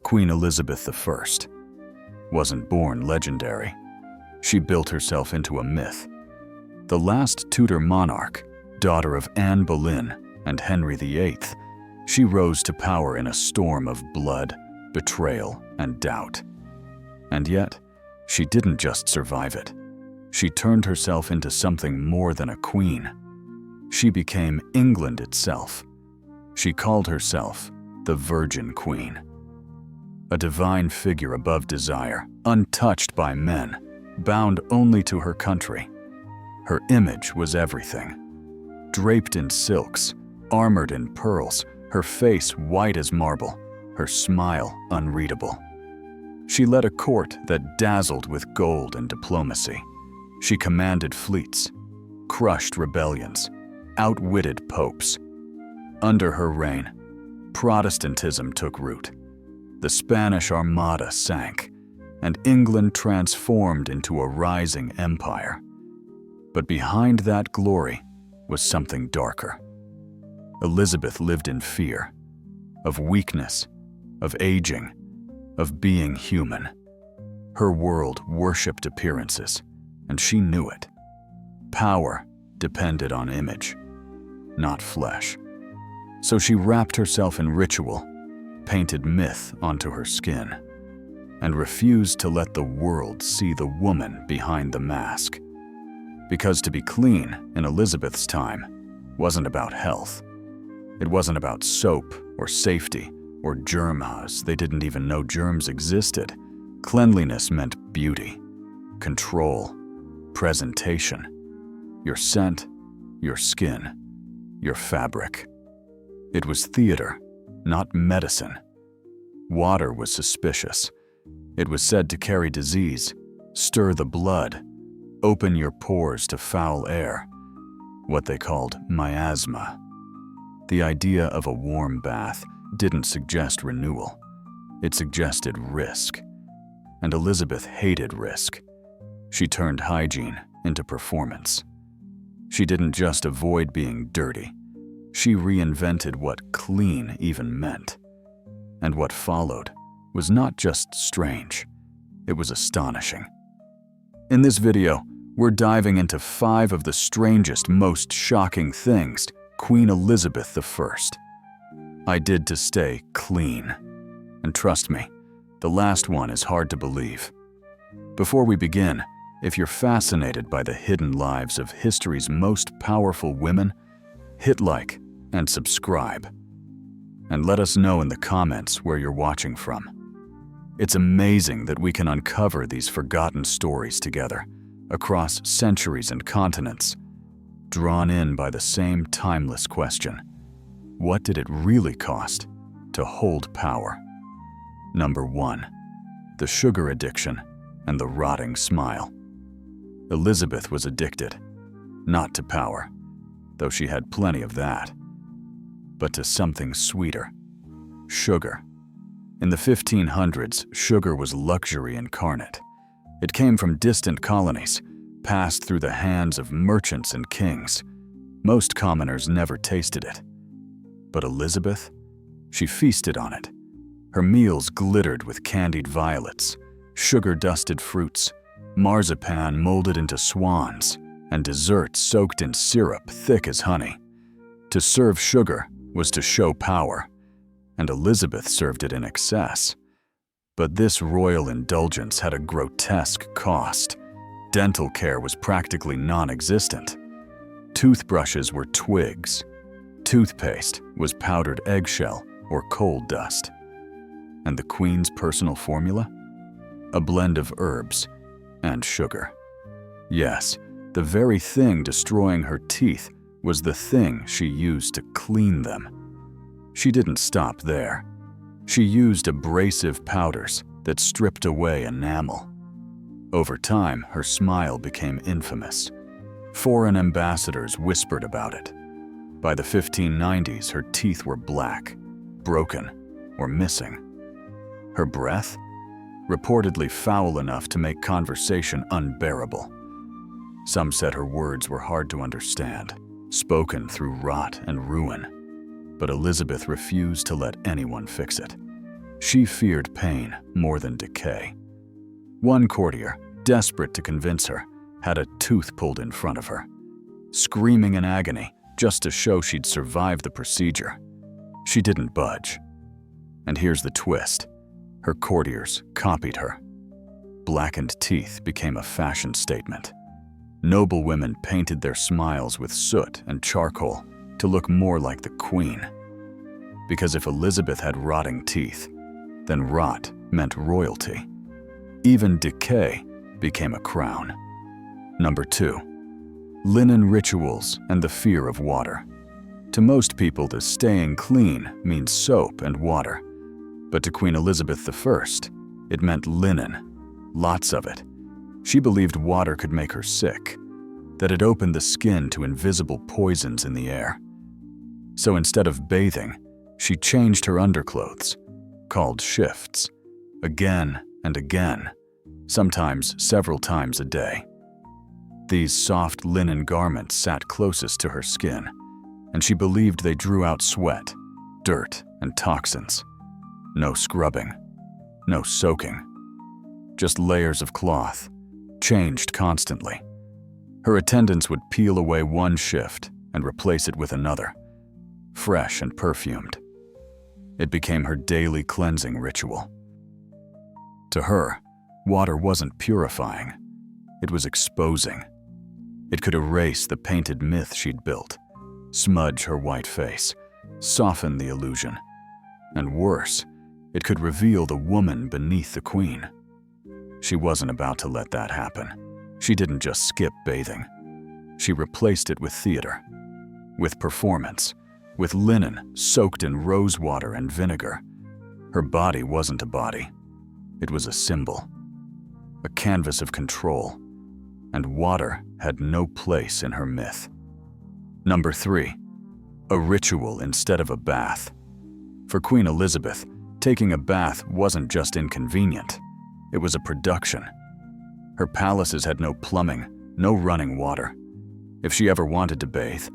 Queen Elizabeth I wasn't born legendary. She built herself into a myth. The last Tudor monarch, daughter of Anne Boleyn and Henry VIII, she rose to power in a storm of blood, betrayal, and doubt. And yet, she didn't just survive it. She turned herself into something more than a queen. She became England itself. She called herself the Virgin Queen. A divine figure above desire, untouched by men, bound only to her country. Her image was everything. Draped in silks, armored in pearls, her face white as marble, her smile unreadable. She led a court that dazzled with gold and diplomacy. She commanded fleets, crushed rebellions, outwitted popes. Under her reign, Protestantism took root. The Spanish Armada sank, and England transformed into a rising empire. But behind that glory was something darker. Elizabeth lived in fear, of weakness, of aging, of being human. Her world worshipped appearances, and she knew it. Power depended on image, not flesh. So she wrapped herself in ritual, painted myth onto her skin, and refused to let the world see the woman behind the mask. Because to be clean in Elizabeth's time wasn't about health. It wasn't about soap or safety or germs. They didn't even know germs existed. Cleanliness meant beauty, control, presentation, your scent, your skin, your fabric. It was theater, not medicine. Water was suspicious. It was said to carry disease, stir the blood, open your pores to foul air, what they called miasma. The idea of a warm bath didn't suggest renewal. It suggested risk. And Elizabeth hated risk. She turned hygiene into performance. She didn't just avoid being dirty. She reinvented what clean even meant. And what followed was not just strange, it was astonishing. In this video, we're diving into 5 of the strangest, most shocking things Queen Elizabeth I did to stay clean. And trust me, the last one is hard to believe. Before we begin, if you're fascinated by the hidden lives of history's most powerful women, hit like and subscribe. And let us know in the comments where you're watching from. It's amazing that we can uncover these forgotten stories together, across centuries and continents, drawn in by the same timeless question: what did it really cost to hold power? Number 1. The sugar addiction and the rotting smile. Elizabeth was addicted, not to power, though she had plenty of that, but to something sweeter: sugar. In the 1500s, sugar was luxury incarnate. It came from distant colonies, passed through the hands of merchants and kings. Most commoners never tasted it. But Elizabeth, she feasted on it. Her meals glittered with candied violets, sugar-dusted fruits, marzipan molded into swans, and desserts soaked in syrup thick as honey. To serve sugar was to show power, and Elizabeth served it in excess. But this royal indulgence had a grotesque cost. Dental care was practically non-existent. Toothbrushes were twigs. Toothpaste was powdered eggshell or coal dust. And the Queen's personal formula? A blend of herbs and sugar. Yes, the very thing destroying her teeth was the thing she used to clean them. She didn't stop there. She used abrasive powders that stripped away enamel. Over time, her smile became infamous. Foreign ambassadors whispered about it. By the 1590s, her teeth were black, broken, or missing. Her breath? Reportedly foul enough to make conversation unbearable. Some said her words were hard to understand, spoken through rot and ruin. But Elizabeth refused to let anyone fix it. She feared pain more than decay. One courtier, desperate to convince her, had a tooth pulled in front of her, screaming in agony just to show she'd survived the procedure. She didn't budge. And here's the twist. Her courtiers copied her. Blackened teeth became a fashion statement. Noble women painted their smiles with soot and charcoal to look more like the queen. Because if Elizabeth had rotting teeth, then rot meant royalty. Even decay became a crown. Number 2. Linen rituals and the fear of water. To most people, the staying clean means soap and water. But to Queen Elizabeth I, it meant linen, lots of it. She believed water could make her sick, that it opened the skin to invisible poisons in the air. So instead of bathing, she changed her underclothes, called shifts, again and again, sometimes several times a day. These soft linen garments sat closest to her skin, and she believed they drew out sweat, dirt, and toxins. No scrubbing, no soaking, just layers of cloth, changed constantly. Her attendants would peel away one shift and replace it with another, fresh and perfumed. It became her daily cleansing ritual. To her, water wasn't purifying, it was exposing. It could erase the painted myth she'd built, smudge her white face, soften the illusion, and worse, it could reveal the woman beneath the queen. She wasn't about to let that happen. She didn't just skip bathing. She replaced it with theater, with performance, with linen soaked in rose water and vinegar. Her body wasn't a body. It was a symbol, a canvas of control, and water had no place in her myth. Number 3, a ritual instead of a bath. For Queen Elizabeth, taking a bath wasn't just inconvenient, it was a production. Her palaces had no plumbing, no running water. If she ever wanted to bathe,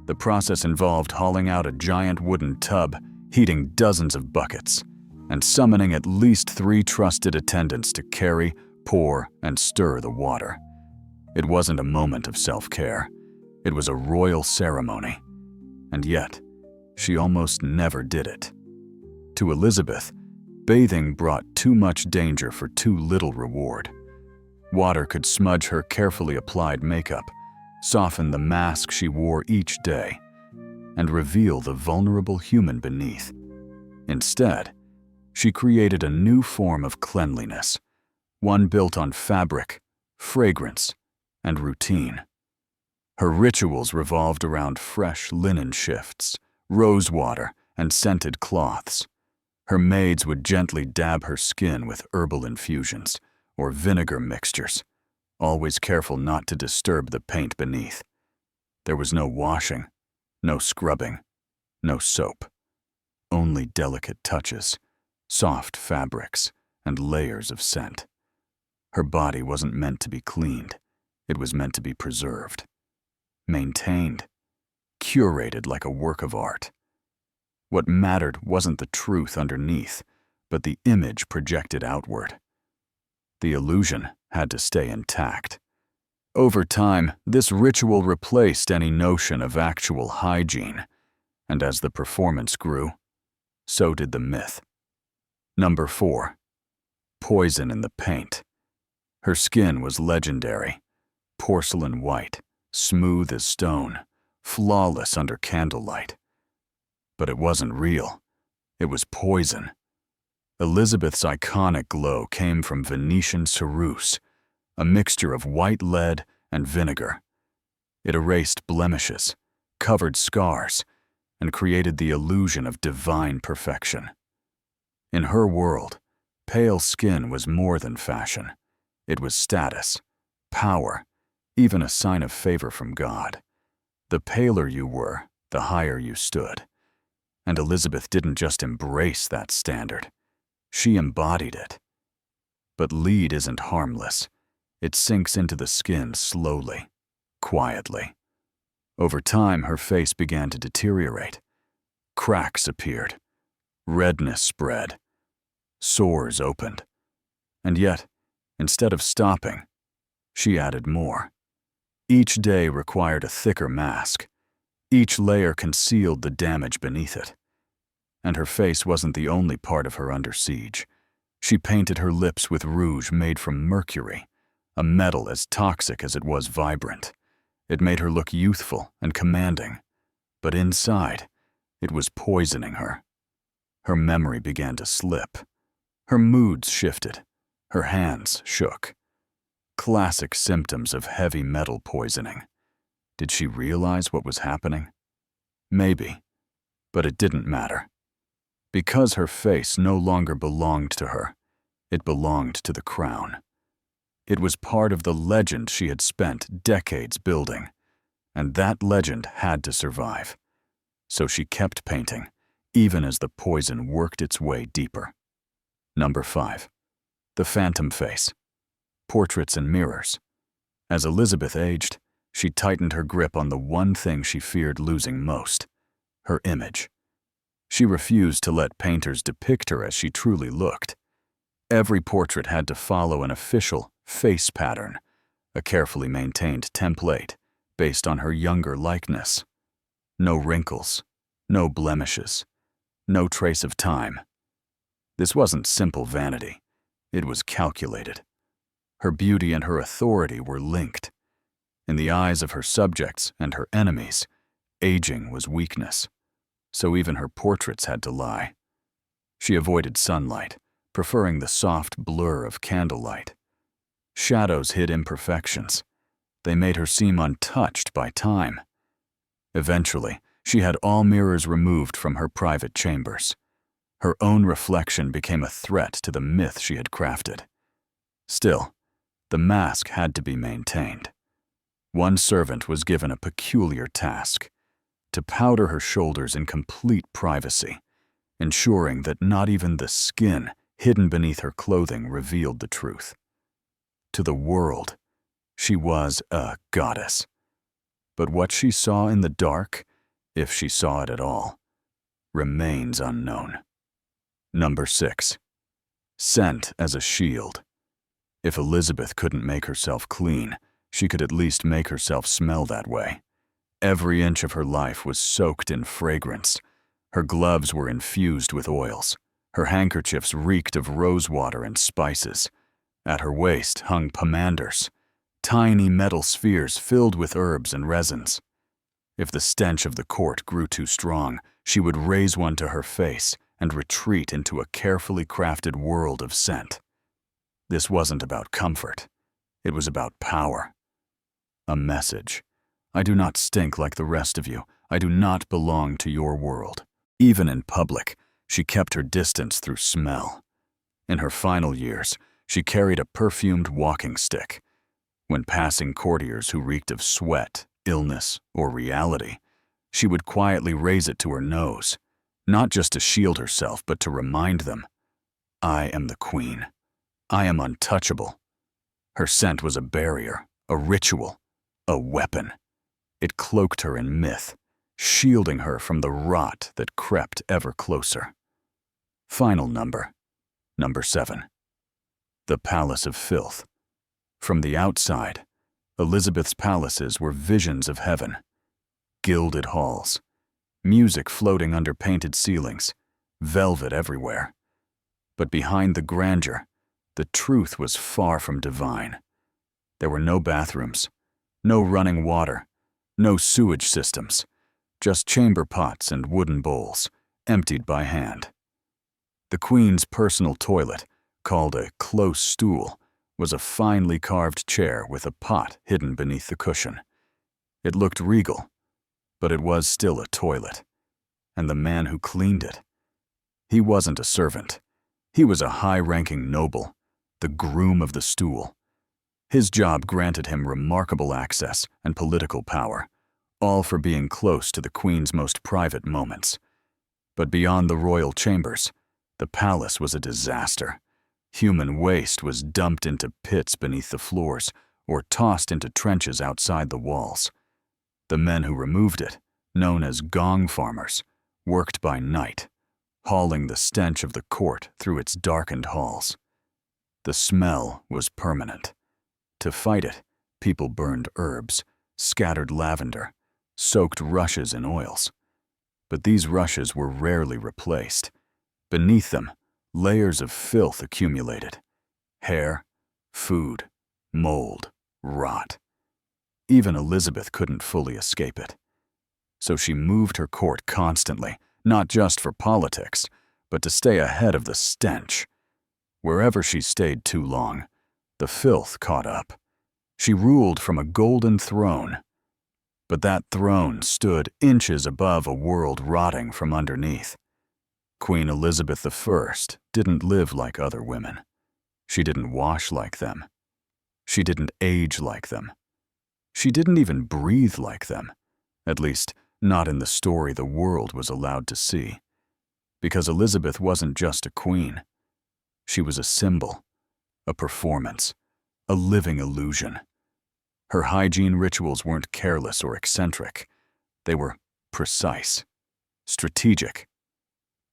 the process involved hauling out a giant wooden tub, heating dozens of buckets, and summoning at least 3 trusted attendants to carry, pour, and stir the water. It wasn't a moment of self-care. It was a royal ceremony. And yet, she almost never did it. To Elizabeth, bathing brought too much danger for too little reward. Water could smudge her carefully applied makeup, soften the mask she wore each day, and reveal the vulnerable human beneath. Instead, she created a new form of cleanliness, one built on fabric, fragrance, and routine. Her rituals revolved around fresh linen shifts, rose water, and scented cloths. Her maids would gently dab her skin with herbal infusions or vinegar mixtures, always careful not to disturb the paint beneath. There was no washing, no scrubbing, no soap. Only delicate touches, soft fabrics, and layers of scent. Her body wasn't meant to be cleaned. It was meant to be preserved, maintained, curated like a work of art. What mattered wasn't the truth underneath, but the image projected outward. The illusion had to stay intact. Over time, this ritual replaced any notion of actual hygiene, and as the performance grew, so did the myth. Number 4, poison in the paint. Her skin was legendary, porcelain white, smooth as stone, flawless under candlelight. But it wasn't real. It was poison. Elizabeth's iconic glow came from Venetian ceruse, a mixture of white lead and vinegar. It erased blemishes, covered scars, and created the illusion of divine perfection. In her world, pale skin was more than fashion. It was status, power, even a sign of favor from God. The paler you were, the higher you stood. And Elizabeth didn't just embrace that standard. She embodied it. But lead isn't harmless. It sinks into the skin slowly, quietly. Over time, her face began to deteriorate. Cracks appeared. Redness spread. Sores opened. And yet, instead of stopping, she added more. Each day required a thicker mask. Each layer concealed the damage beneath it. And her face wasn't the only part of her under siege. She painted her lips with rouge made from mercury, a metal as toxic as it was vibrant. It made her look youthful and commanding, but inside, it was poisoning her. Her memory began to slip. Her moods shifted. Her hands shook. Classic symptoms of heavy metal poisoning. Did she realize what was happening? Maybe, but it didn't matter. Because her face no longer belonged to her, it belonged to the crown. It was part of the legend she had spent decades building, and that legend had to survive. So she kept painting, even as the poison worked its way deeper. Number 5. The phantom face. Portraits and mirrors. As Elizabeth aged, she tightened her grip on the one thing she feared losing most, her image. She refused to let painters depict her as she truly looked. Every portrait had to follow an official face pattern, a carefully maintained template based on her younger likeness. No wrinkles, no blemishes, no trace of time. This wasn't simple vanity. It was calculated. Her beauty and her authority were linked. In the eyes of her subjects and her enemies, aging was weakness. So even her portraits had to lie. She avoided sunlight, preferring the soft blur of candlelight. Shadows hid imperfections. They made her seem untouched by time. Eventually, she had all mirrors removed from her private chambers. Her own reflection became a threat to the myth she had crafted. Still, the mask had to be maintained. One servant was given a peculiar task: to powder her shoulders in complete privacy, ensuring that not even the skin hidden beneath her clothing revealed the truth. To the world, she was a goddess. But what she saw in the dark, if she saw it at all, remains unknown. Number 6. Scent as a shield. If Elizabeth couldn't make herself clean, she could at least make herself smell that way. Every inch of her life was soaked in fragrance. Her gloves were infused with oils. Her handkerchiefs reeked of rosewater and spices. At her waist hung pomanders, tiny metal spheres filled with herbs and resins. If the stench of the court grew too strong, she would raise one to her face and retreat into a carefully crafted world of scent. This wasn't about comfort. It was about power. A message. I do not stink like the rest of you. I do not belong to your world. Even in public, she kept her distance through smell. In her final years, she carried a perfumed walking stick. When passing courtiers who reeked of sweat, illness, or reality, she would quietly raise it to her nose, not just to shield herself, but to remind them, I am the queen. I am untouchable. Her scent was a barrier, a ritual, a weapon. It cloaked her in myth, shielding her from the rot that crept ever closer. Final number, number 7. The Palace of Filth. From the outside, Elizabeth's palaces were visions of heaven. Gilded halls, music floating under painted ceilings, velvet everywhere. But behind the grandeur, the truth was far from divine. There were no bathrooms, no running water, no sewage systems, just chamber pots and wooden bowls, emptied by hand. The queen's personal toilet, called a close stool, was a finely carved chair with a pot hidden beneath the cushion. It looked regal, but it was still a toilet. And the man who cleaned it, he wasn't a servant. He was a high-ranking noble, the groom of the stool. His job granted him remarkable access and political power, all for being close to the queen's most private moments. But beyond the royal chambers, the palace was a disaster. Human waste was dumped into pits beneath the floors or tossed into trenches outside the walls. The men who removed it, known as gong farmers, worked by night, hauling the stench of the court through its darkened halls. The smell was permanent. To fight it, people burned herbs, scattered lavender, soaked rushes in oils. But these rushes were rarely replaced. Beneath them, layers of filth accumulated. Hair, food, mold, rot. Even Elizabeth couldn't fully escape it. So she moved her court constantly, not just for politics, but to stay ahead of the stench. Wherever she stayed too long, the filth caught up. She ruled from a golden throne, but that throne stood inches above a world rotting from underneath. Queen Elizabeth I didn't live like other women. She didn't wash like them. She didn't age like them. She didn't even breathe like them, at least not in the story the world was allowed to see. Because Elizabeth wasn't just a queen. She was a symbol, a performance, a living illusion. Her hygiene rituals weren't careless or eccentric. They were precise, strategic.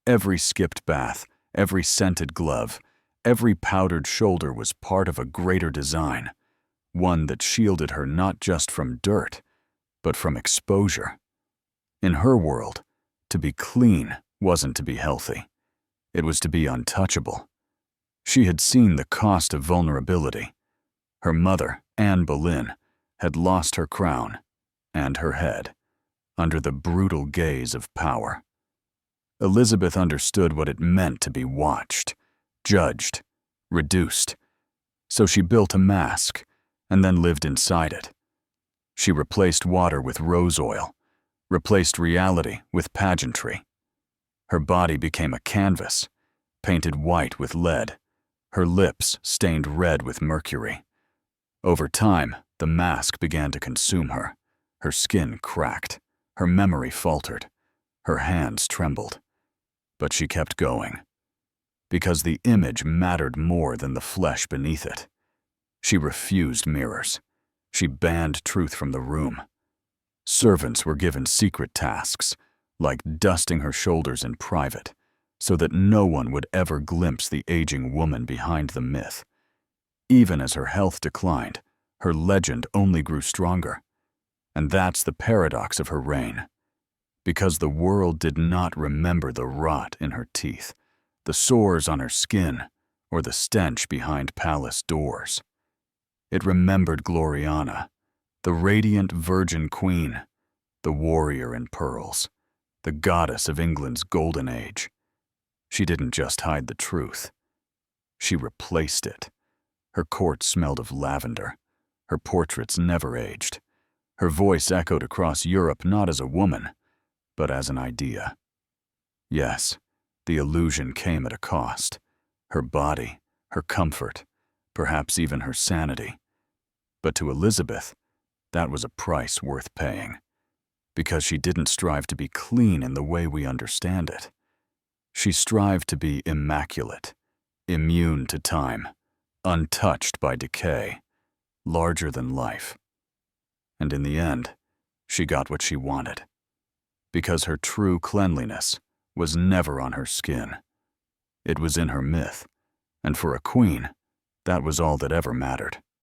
Every skipped bath, every scented glove, every powdered shoulder was part of a greater design, one that shielded her not just from dirt, but from exposure. In her world, to be clean wasn't to be healthy. It was to be untouchable. She had seen the cost of vulnerability. Her mother, Anne Boleyn, had lost her crown and her head under the brutal gaze of power. Elizabeth understood what it meant to be watched, judged, reduced. So she built a mask and then lived inside it. She replaced water with rose oil, replaced reality with pageantry. Her body became a canvas, painted white with lead, her lips stained red with mercury. Over time, the mask began to consume her. Her skin cracked, her memory faltered, her hands trembled. But she kept going, because the image mattered more than the flesh beneath it. She refused mirrors. She banned truth from the room. Servants were given secret tasks, like dusting her shoulders in private, so that no one would ever glimpse the aging woman behind the myth. Even as her health declined, her legend only grew stronger. And that's the paradox of her reign. Because the world did not remember the rot in her teeth, the sores on her skin, or the stench behind palace doors. It remembered Gloriana, the radiant virgin queen, the warrior in pearls, the goddess of England's golden age. She didn't just hide the truth. She replaced it. Her court smelled of lavender. Her portraits never aged. Her voice echoed across Europe not as a woman, but as an idea. Yes, the illusion came at a cost. Her body, her comfort, perhaps even her sanity. But to Elizabeth, that was a price worth paying, because she didn't strive to be clean in the way we understand it. She strived to be immaculate, immune to time, untouched by decay, larger than life. And in the end, she got what she wanted, because her true cleanliness was never on her skin. It was in her myth, and for a queen, that was all that ever mattered.